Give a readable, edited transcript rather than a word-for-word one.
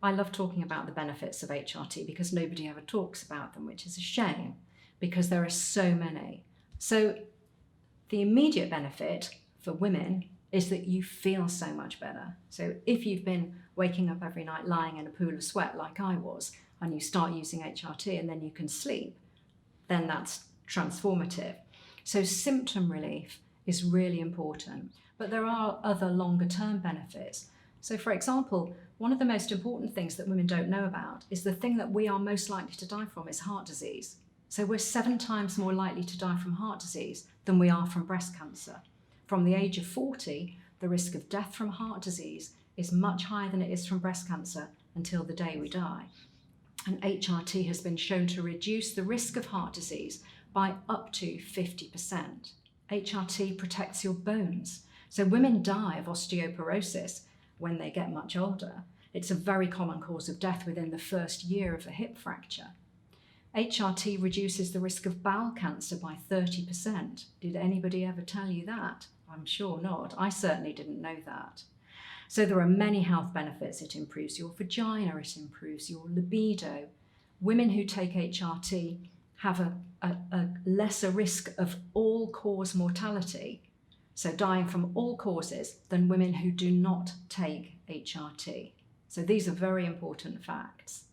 I love talking about the benefits of HRT because nobody ever talks about them, which is a shame because there are so many. So the immediate benefit for women is that you feel so much better. So if you've been waking up every night lying in a pool of sweat like I was, and you start using HRT and then you can sleep, then that's transformative. So symptom relief is really important, but there are other longer term benefits. So for example, one of the most important things that women don't know about is the thing that we are most likely to die from is heart disease. So we're 7 times more likely to die from heart disease than we are from breast cancer. From the age of 40, the risk of death from heart disease is much higher than it is from breast cancer until the day we die. And HRT has been shown to reduce the risk of heart disease by up to 50%. HRT protects your bones. So women die of osteoporosis when they get much older. It's a very common cause of death within the first year of a hip fracture. HRT reduces the risk of bowel cancer by 30%. Did anybody ever tell you that? I'm sure not. I certainly didn't know that. So there are many health benefits. It improves your vagina, it improves your libido. Women who take HRT have a lesser risk of all-cause mortality, so dying from all causes, than women who do not take HRT. So these are very important facts.